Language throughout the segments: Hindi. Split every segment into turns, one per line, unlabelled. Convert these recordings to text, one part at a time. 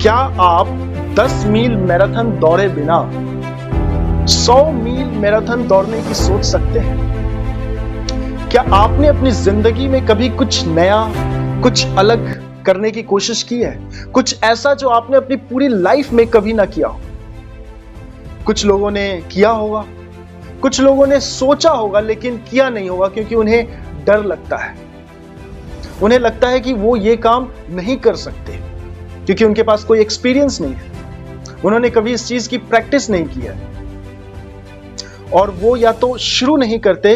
क्या आप 10 मील मैराथन दौड़े बिना 100 मील मैराथन दौड़ने की सोच सकते हैं? क्या आपने अपनी जिंदगी में कभी कुछ नया, कुछ अलग करने की कोशिश की है? कुछ ऐसा जो आपने अपनी पूरी लाइफ में कभी ना किया हो? कुछ लोगों ने किया होगा, कुछ लोगों ने सोचा होगा लेकिन किया नहीं होगा क्योंकि उन्हें डर लगता है। उन्हें लगता है कि वो ये काम नहीं कर सकते क्योंकि उनके पास कोई एक्सपीरियंस नहीं है, उन्होंने कभी इस चीज की प्रैक्टिस नहीं की है और वो या तो शुरू नहीं करते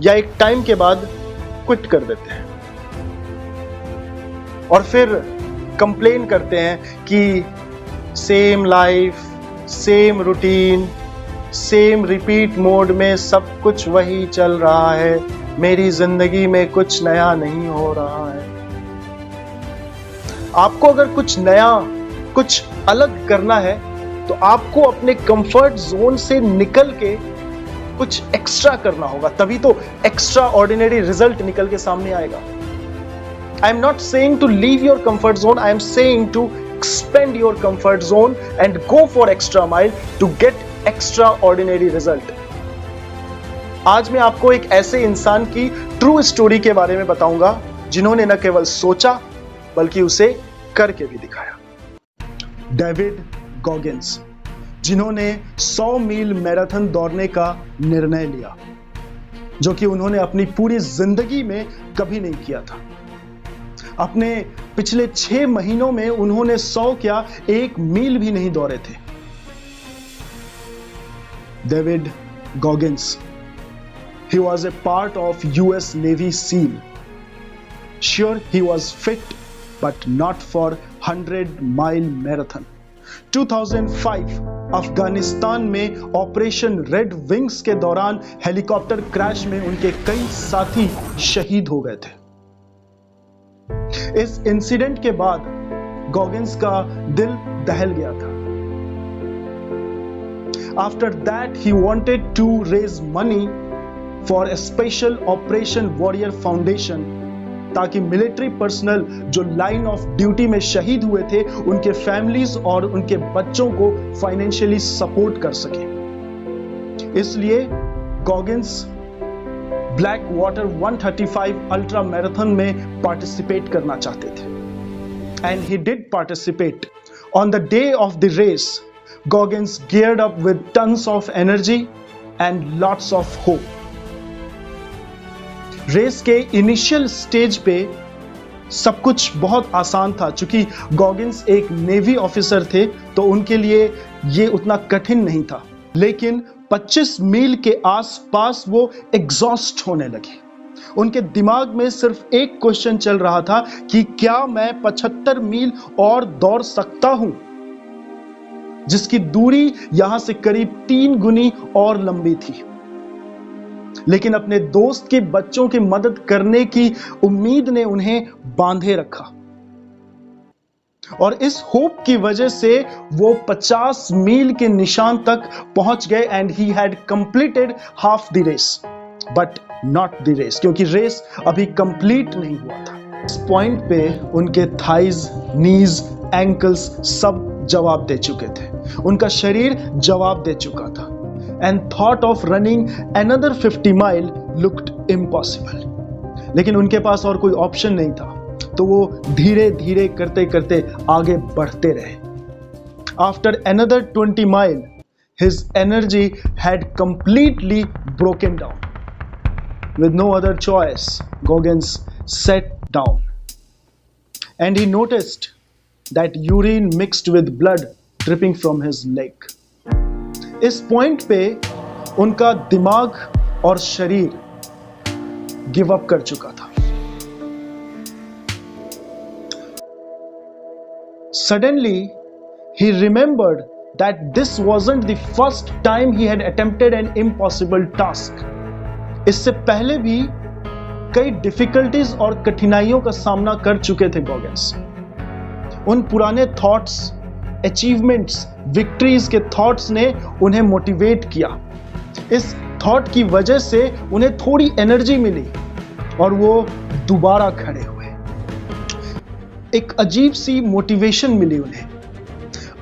या एक टाइम के बाद क्विट कर देते हैं और फिर कंप्लेन करते हैं कि same life, same routine, same repeat mode में सब कुछ वही चल रहा है, मेरी जिंदगी में कुछ नया नहीं हो रहा है। आपको अगर कुछ नया, कुछ अलग करना है तो आपको अपने कंफर्ट जोन से निकल के कुछ एक्स्ट्रा करना होगा, तभी तो एक्स्ट्रा ऑर्डिनरी रिजल्ट निकल के सामने आएगा। I am not saying to leave your comfort zone, I am saying to expand your comfort zone and go for extra mile to get extraordinary result. आज मैं आपको एक ऐसे इंसान की ट्रू स्टोरी के बारे में बताऊंगा जिन्होंने न केवल सोचा बल्कि उसे करके भी दिखाया। डेविड गॉगिंस, जिन्होंने 100 मील मैराथन दौड़ने का निर्णय लिया, जो कि उन्होंने अपनी पूरी जिंदगी में कभी नहीं किया था। अपने पिछले 6 महीनों में उन्होंने 100 क्या 1 मील भी नहीं दौड़े थे। David Goggins, he was a part of US Navy SEAL. Sure, he was fit, but not for 100-mile marathon. 2005 Afghanistan में ऑपरेशन रेड विंग्स के दौरान हेलीकॉप्टर क्रैश में उनके कई साथी शहीद हो गए थे। इस इंसिडेंट के बाद गॉगिंस का दिल दहल गया था। After that, he wanted to raise money for a special Operation Warrior Foundation, ताकि मिलिट्री पर्सनल जो लाइन ऑफ ड्यूटी में शहीद हुए थे उनके फैमिलीज और उनके बच्चों को फाइनेंशियली सपोर्ट कर सके। इसलिए Goggins black water 135 ultra marathon में पार्टिसिपेट करना चाहते थे and he did participate. On the day of the race, Goggins geared up with tons of energy and lots of hope. Race के इनिशियल स्टेज पे सब कुछ बहुत आसान था, चूंकि गॉगिंस एक नेवी ऑफिसर थे तो उनके लिए ये उतना कठिन नहीं था। लेकिन 25 मील के आसपास वो एग्जॉस्ट होने लगे। उनके दिमाग में सिर्फ एक क्वेश्चन चल रहा था कि क्या मैं 75 मील और दौड़ सकता हूं, जिसकी दूरी यहां से करीब 3 गुनी और लंबी थी। लेकिन अपने दोस्त के बच्चों की मदद करने की उम्मीद ने उन्हें बांधे रखा और इस होप की वजह से वो 50 मील के निशान तक पहुंच गए and he had completed half the race but not the race, क्योंकि रेस अभी कंप्लीट नहीं हुआ था। इस पॉइंट पे उनके थाइज, नीज, एंकल्स सब जवाब दे चुके थे, उनका शरीर जवाब दे चुका था and thought of running another 50 mile looked impossible. लेकिन उनके पास और कोई ऑप्शन नहीं था, तो वो धीरे धीरे करते करते आगे बढ़ते रहे। After another 20 mile, his energy had completely broken down. With no other choice, Goggins sat down and he noticed that urine mixed with blood dripping from his leg. इस पॉइंट पे उनका दिमाग और शरीर गिव अप कर चुका था। Suddenly, he remembered that this wasn't the first time he had attempted an impossible task. इससे पहले भी कई डिफिकल्टीज और कठिनाइयों का सामना कर चुके थे गॉगिंस। उन पुराने थॉट्स, अचीवमेंट्स, विक्ट्रीज के थॉट्स ने उन्हें मोटिवेट किया। इस थॉट की वजह से उन्हें थोड़ी एनर्जी मिली और वो दोबारा खड़े हुए। एक अजीब सी मोटिवेशन मिली उन्हें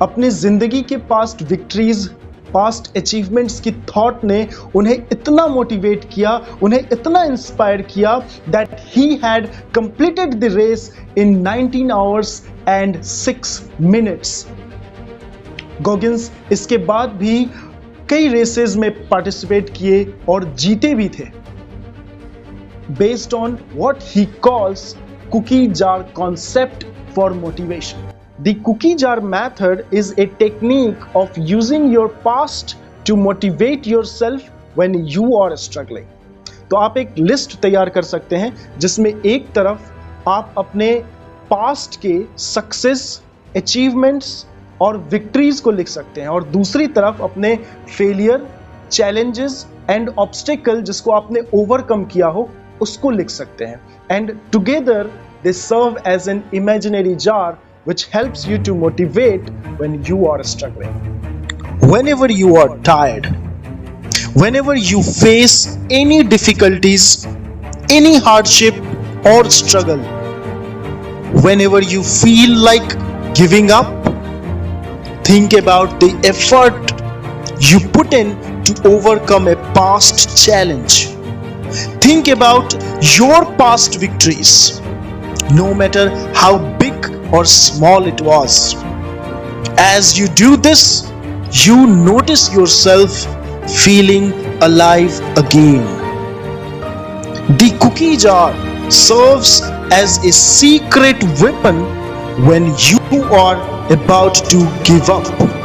अपनी जिंदगी के पास्ट विक्ट्रीज, पास्ट अचीवमेंट्स की थॉट ने उन्हें इतना मोटिवेट किया, उन्हें इतना इंस्पायर किया that he had completed the race in 19 hours and 6 minutes. Goggins इसके बाद भी कई रेसेस में पार्टिसिपेट किए और जीते भी थे, based on what he calls cookie jar concept for motivation. The cookie jar method is a technique of using your past to motivate yourself when you are struggling. तो आप एक लिस्ट तैयार कर सकते हैं जिसमें एक तरफ आप अपने पास्ट के सक्सेस, अचीवमेंट्स और विक्ट्रीज को लिख सकते हैं और दूसरी तरफ अपने फेलियर, चैलेंजेस एंड ऑब्स्टिकल जिसको आपने ओवरकम किया हो उसको लिख सकते हैं। And together they serve as an imaginary jar which helps you to motivate when you are struggling. Whenever you are tired, whenever you face any difficulties, any hardship or struggle, whenever you feel like giving up, think about the effort you put in to overcome a past challenge. Think about your past victories, no matter how big or small it was. As you do this, you notice yourself feeling alive again. The cookie jar serves as a secret weapon when you are about to give up.